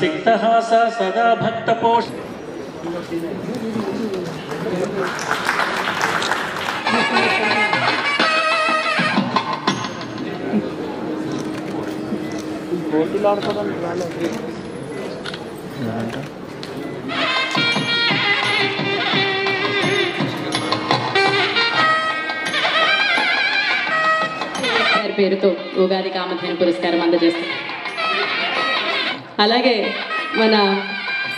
सिक्तहास सदा भक्तपोष పేరుతో ఉగాది కామధేను పురస్కారం అందజేస్తారు. అలాగే మన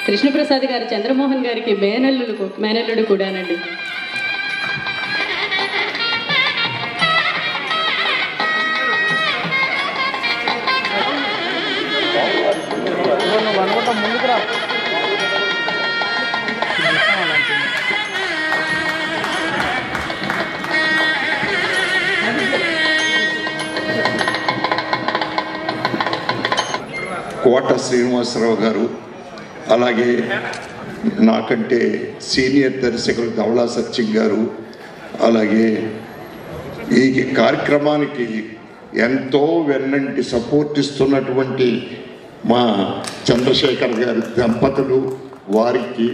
కృష్ణప్రసాద్ గారు చంద్రమోహన్ గారికి మేనల్లుడు కూడానండి. కోట శ్రీనివాసరావు గారు, అలాగే నాకంటే సీనియర్ దర్శకులు ధవళా సత్యం గారు, అలాగే ఈ కార్యక్రమానికి ఎంతో వెన్నంటి సపోర్ట్ ఇస్తున్నటువంటి మా చంద్రశేఖర్ గారి దంపతులు వారికి,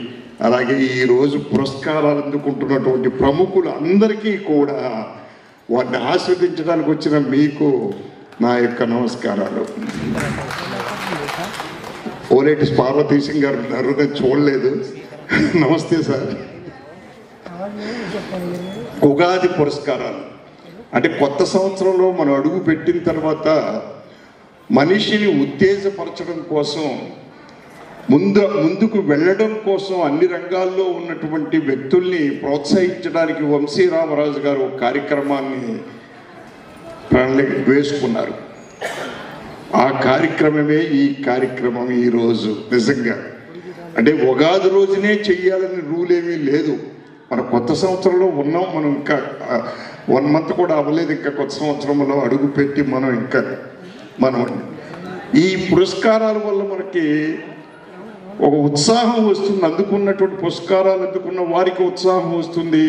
అలాగే ఈరోజు పురస్కారాలు అందుకుంటున్నటువంటి ప్రముఖులు అందరికీ కూడా వారిని ఆస్వాదించడానికి వచ్చిన మీకు నా యొక్క నమస్కారాలు. ఓలేటి పార్వతీ సింగ్ గారు ఉన్నారు, నేను చూడలేదు. నమస్తే సార్. ఉగాది పురస్కారాలు అంటే కొత్త సంవత్సరంలో మనం అడుగు పెట్టిన తర్వాత మనిషిని ఉత్తేజపరచడం కోసం, ముందుకు వెళ్ళడం కోసం అన్ని రంగాల్లో ఉన్నటువంటి వ్యక్తుల్ని ప్రోత్సహించడానికి వంశీ రామరాజు గారు కార్యక్రమాన్ని ప్రణాళిక వేసుకున్నారు. ఆ కార్యక్రమమే ఈ కార్యక్రమం. ఈరోజు నిజంగా అంటే ఉగాది రోజునే చెయ్యాలని రూల్ ఏమీ లేదు. మన కొత్త సంవత్సరంలో ఉన్నాం, మనం ఇంకా 1 మంత్ కూడా అవ్వలేదు, ఇంకా కొత్త సంవత్సరంలో అడుగు పెట్టి మనం ఈ పురస్కారాల వల్ల మనకి ఒక ఉత్సాహం వస్తుంది. అందుకున్నటువంటి పురస్కారాలు అందుకున్న వారికి ఉత్సాహం వస్తుంది.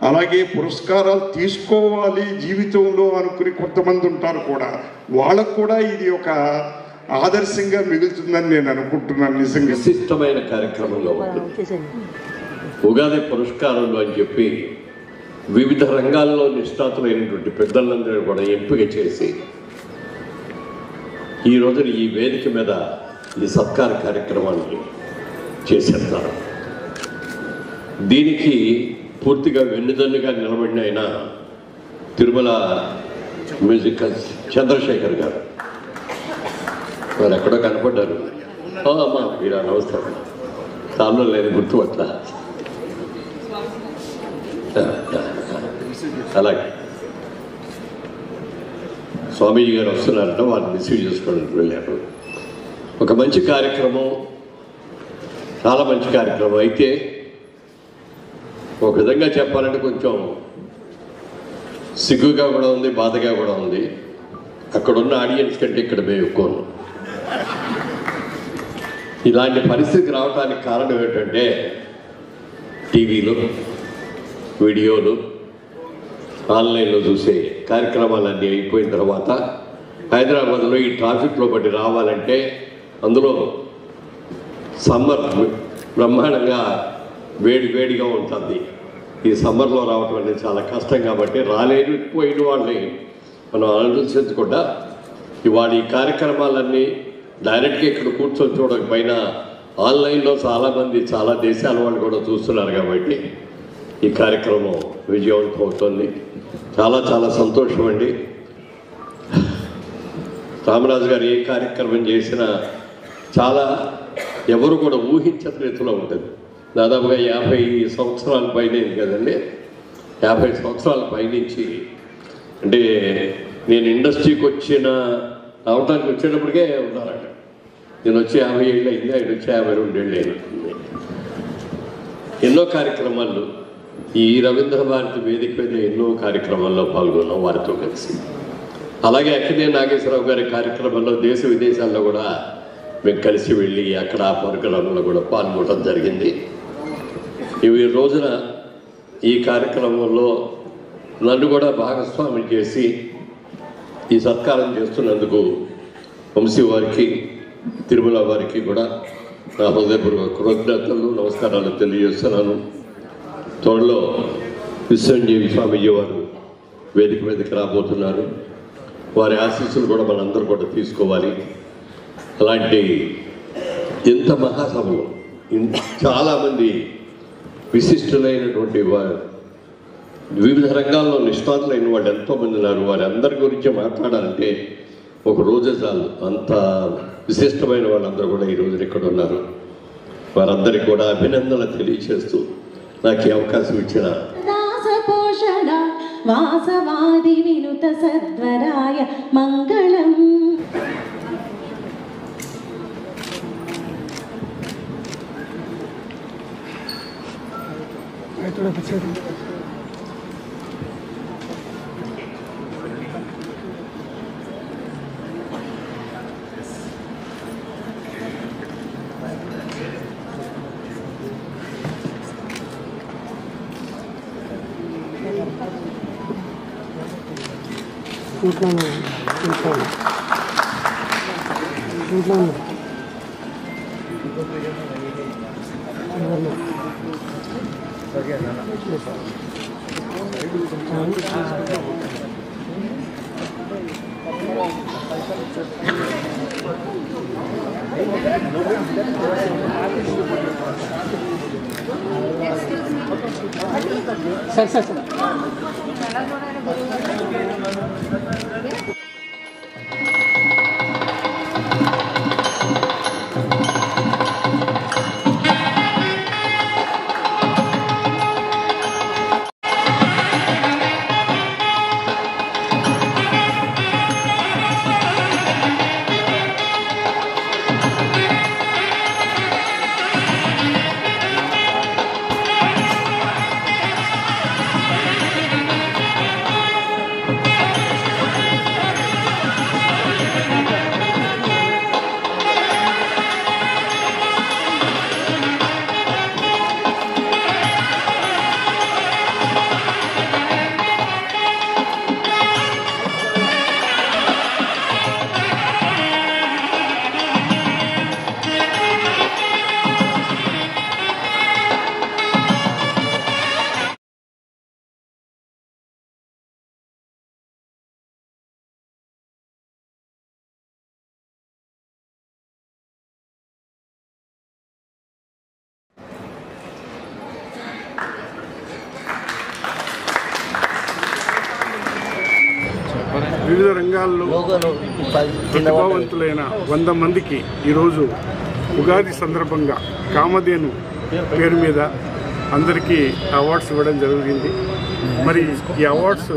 అలాగే పురస్కారాలు తీసుకోవాలి జీవితంలో అనుకుని కొంతమంది ఉంటారు కూడా, వాళ్ళకు కూడా ఇది ఒక ఆదర్శంగా మిగులుతుందని నేను అనుకుంటున్నాను. నిజంగా విశిష్టమైన కార్యక్రమంలో ఉగాది పురస్కారాలు అని చెప్పి వివిధ రంగాల్లో నిష్ణాతులైనటువంటి పెద్దలందరూ కూడా ఎంపిక చేసి ఈ రోజున ఈ వేదిక మీద ఈ సత్కార కార్యక్రమాన్ని చేసేస్తారు. దీనికి పూర్తిగా వెన్నుదన్నుగా నిలబడిన ఆయన తిరుమల మ్యూజికల్ చంద్రశేఖర్ గారు. వారు ఎక్కడో కనపడ్డారు. అమ్మా మీరు నమస్కారం. తాను లేదు గుర్తుపట్ల. అలాగే స్వామీజీ గారు వస్తున్నారంట, వారిని రిసీవ్ చేసుకోవడానికి వెళ్ళారు. ఒక మంచి కార్యక్రమం, చాలా మంచి కార్యక్రమం. అయితే ఒక విధంగా చెప్పాలంటే కొంచెం సిగ్గుగా కూడా ఉంది, బాధగా కూడా ఉంది. అక్కడున్న ఆడియన్స్ కంటే ఇక్కడ మేము ఎక్కువ ఉన్నాం. ఇలాంటి పరిస్థితి రావడానికి కారణం ఏంటంటే టీవీలు, వీడియోలు, ఆన్లైన్లో చూసే కార్యక్రమాలన్నీ అయిపోయిన తర్వాత హైదరాబాద్లో ఈ ట్రాఫిక్లో బట్టి రావాలంటే అందులో సమ్మర్ బ్రహ్మాండంగా వేడిగా ఉంటుంది. ఈ సమ్మర్లో రావటం అనేది చాలా కష్టం కాబట్టి రాలేకపోయిన వాళ్ళని మనం ఆలోచించకుండా ఇవాళ ఈ కార్యక్రమాలన్నీ డైరెక్ట్గా ఇక్కడ కూర్చొని చూడకపోయినా ఆన్లైన్లో చాలామంది చాలా దేశాల వాళ్ళు కూడా చూస్తున్నారు కాబట్టి ఈ కార్యక్రమం విజయవంతం అవుతుంది. చాలా చాలా సంతోషం అండి. రామరాజు గారు ఏ కార్యక్రమం చేసినా చాలా ఎవరు కూడా ఊహించని రీతిలో ఉంటుంది. దాదాపుగా 50 సంవత్సరాల పైన కదండి, 50 సంవత్సరాల పైనుంచి అంటే నేను ఇండస్ట్రీకి రావటానికి వచ్చేటప్పటికే ఉన్నారట. నేను వచ్చి 50 ఏళ్ళు అయింది, ఆయన వచ్చి 52 ఏళ్ళు అయింది. ఎన్నో కార్యక్రమాలు ఈ రవీంద్ర భారతి వేదిక మీద ఎన్నో కార్యక్రమాల్లో పాల్గొన్నాం వారితో కలిసి. అలాగే అక్కినే నాగేశ్వరరావు గారి కార్యక్రమంలో దేశ విదేశాల్లో కూడా మేము కలిసి వెళ్ళి అక్కడ ఆ పరికరంలో కూడా పాల్గొనడం జరిగింది. ఈ రోజున ఈ కార్యక్రమంలో నన్ను కూడా భాగస్వామి చేసి ఈ సత్కారం చేస్తున్నందుకు వంశీ వారికి, తిరుమల వారికి కూడా నా హృదయపూర్వక కృతజ్ఞతలు నమస్కారాలు తెలియజేస్తున్నాను. త్వరలో విశ్వంజీవి స్వామీజీ వారు వేదిక మీదకి రాబోతున్నారు. వారి ఆశీస్సులు కూడా మనందరూ కూడా తీసుకోవాలి. అలాంటి ఎంత మహాసభలు చాలామంది విశిష్టులైనటువంటి వివిధ రంగాల్లో నిష్ణాతులైన వాళ్ళు ఎంతోమంది ఉన్నారు. వారి అందరి గురించి మాట్లాడాలంటే ఒక రోజే చాలు. అంత విశిష్టమైన వాళ్ళందరూ కూడా ఈ రోజున ఇక్కడ ఉన్నారు. వారందరికీ కూడా అభినందనలు తెలియజేస్తూ నాకు ఈ అవకాశం ఇచ్చిన పోషణ వాసవాది వినుత సద్వరాయ మంగళం. వివిధ రంగాల్లో ప్రతిభావంతులైన 100 మందికి ఈరోజు ఉగాది సందర్భంగా కామధేను పేరు మీద అందరికీ అవార్డ్స్ ఇవ్వడం జరిగింది. మరి ఈ అవార్డ్స్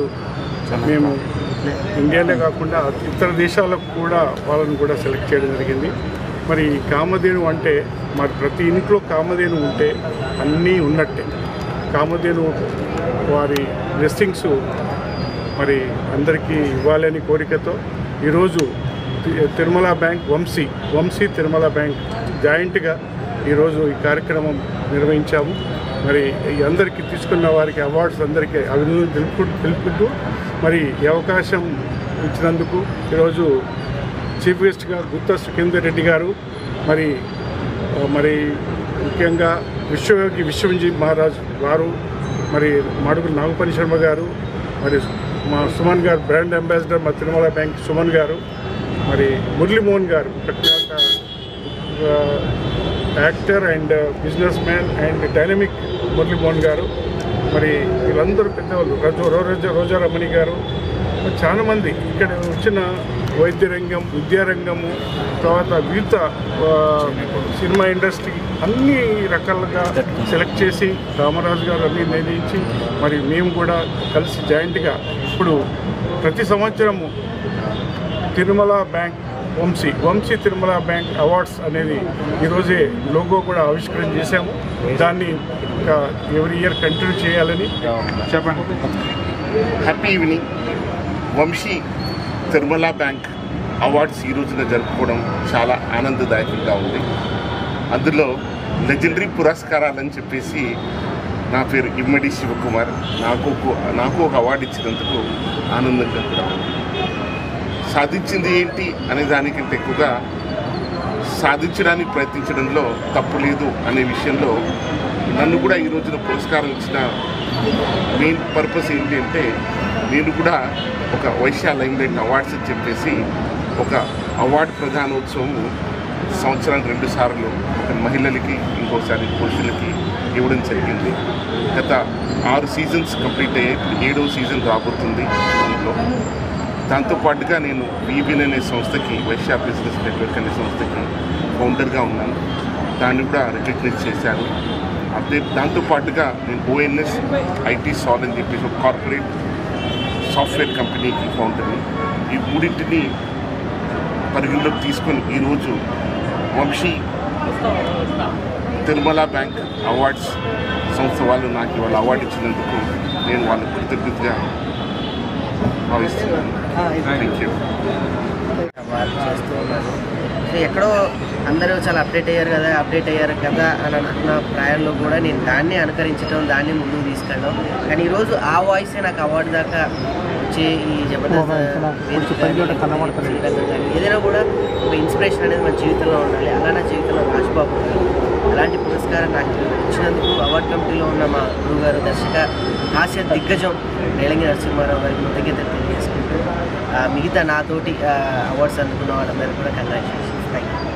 మేము ఇండియాలో కాకుండా ఇతర దేశాలకు కూడా వాళ్ళని కూడా సెలెక్ట్ చేయడం జరిగింది. మరి కామధేను అంటే మరి ప్రతి ఇంట్లో కామధేను ఉంటే అన్నీ ఉన్నట్టే. కామధేను వారి బ్లెస్సింగ్స్ మరి అందరికీ ఇవ్వాలని కోరికతో ఈరోజు తిరుమల బ్యాంక్ వంశీ తిరుమల బ్యాంక్ జాయింట్గా ఈరోజు ఈ కార్యక్రమం నిర్వహించాము. మరి అందరికీ తీసుకున్న వారికి అవార్డ్స్ అందరికీ అభినందనలు తెలుపుకుంటూ మరి ఈ అవకాశం ఇచ్చినందుకు ఈరోజు చీఫ్ గెస్ట్గా గుత్తా సుఖేందర్ రెడ్డి గారు మరి ముఖ్యంగా విశ్వయోగి విశ్వంజీవి మహారాజ్ వారు, మరి మాడుగుల నాగపని శర్మ గారు, మరి మా సుమన్ గారు బ్రాండ్ అంబాసిడర్ మా తిరుమల బ్యాంక్ సుమన్ గారు, మరి మురళీమోహన్ గారు ప్రఖ్యాత actor and business man and dynamic Muralimohan గారు, మరి వీళ్ళందరూ పెద్దవాళ్ళు రోజారమణి గారు, చాలామంది ఇక్కడ వచ్చిన వైద్య రంగం, విద్యారంగము, తర్వాత వివిధ సినిమా ఇండస్ట్రీ అన్ని రకాలుగా సెలెక్ట్ చేసి రామరాజు గారు అన్నీ నిర్ణయించి మరి మేము కూడా కలిసి జాయింట్గా ఇప్పుడు ప్రతి సంవత్సరము Tirumala bank Vamshi Tirumala bank awards అనేది ఈరోజే లోగో కూడా ఆవిష్కరణ చేశాము. దాన్ని ఎవ్రీ ఇయర్ కంటిన్యూ చేయాలని చెప్పండి. Happy evening. Vamshi Tirumala bank awards ఈ రోజున జరుపుకోవడం చాలా ఆనందదాయకంగా ఉంది. అందులో లెజెండరీ పురస్కారాలని చెప్పేసి నా పేరు ఇమ్మడి శివకుమార్, నాకు ఒక అవార్డు ఇచ్చినందుకు ఆనందంగా కూడా ఉంది. సాధించింది ఏంటి అనే దానికంటే ఎక్కువగా సాధించడానికి ప్రయత్నించడంలో తప్పు లేదు అనే విషయంలో నన్ను కూడా ఈ రోజున పురస్కారం ఇచ్చిన మెయిన్ పర్పస్ ఏంటి అంటే నేను కూడా ఒక వైశ్య లైమ్లైట్ అవార్డ్స్ అని చెప్పేసి ఒక అవార్డు ప్రధానోత్సవం సంవత్సరానికి 2 సార్లు మహిళలకి ఇంకోసారి పురుషులకి ఇవ్వడం జరిగింది. గత 6 సీజన్స్ కంప్లీట్ అయ్యాయి. ఇప్పుడు 7వ సీజన్ రాబోతుంది అందులో. దాంతోపాటుగా నేను వీబిన్ అనే సంస్థకి, వైశ్య బిజినెస్ నెట్వర్క్ అనే సంస్థకి ఫౌండర్గా ఉన్నాను. దాన్ని కూడా రికగ్నైజ్ చేశాను. అదే దాంతోపాటుగా నేను ONS IT సాల్ అని చెప్పేసి ఒక కార్పొరేట్ సాఫ్ట్వేర్ కంపెనీకి ఫౌండర్ని. ఈ మూడింటిని పరిగణలోకి తీసుకొని ఈరోజు వంశీ తిరుమల బ్యాంక్ అవార్డ్స్ సంస్థ వాళ్ళు నాకు ఇవాళ అవార్డు ఇచ్చినందుకు నేను వాళ్ళకి కృతజ్ఞతగా భావిస్తున్నాను. Thank you. వాళ్ళు చేస్తూ ఉన్నారు. సో ఎక్కడో అందరూ చాలా అప్డేట్ అయ్యారు కదా అని అనుకున్న ప్రాయంలో కూడా నేను దాన్ని అనుకరించడం, దాన్ని ముందుకు తీసుకెళ్ళడం. కానీ ఈరోజు ఆ వాయిసే నాకు అవార్డు దాకా వచ్చే ఈ జబర్దస్త్ ఏదైనా కూడా ఒక ఇన్స్పిరేషన్ అనేది మన జీవితంలో ఉండాలి. అలా నా జీవితంలో రాజ్బాబు అలాంటి పురస్కారం నాకు ఇచ్చినందుకు అవార్డు కమిటీలో ఉన్న మా గురువు గారు, దర్శక హాస్య దిగ్గజం రేలంగి నరసింహారావు గారికి కృతజ్ఞతలు తెలియజేసుకుంటూ మిగతా నాతోటి అవార్డ్స్ అందుకున్న వాళ్ళందరికీ కూడా కంగ్రాచులేషన్స్. Thank you.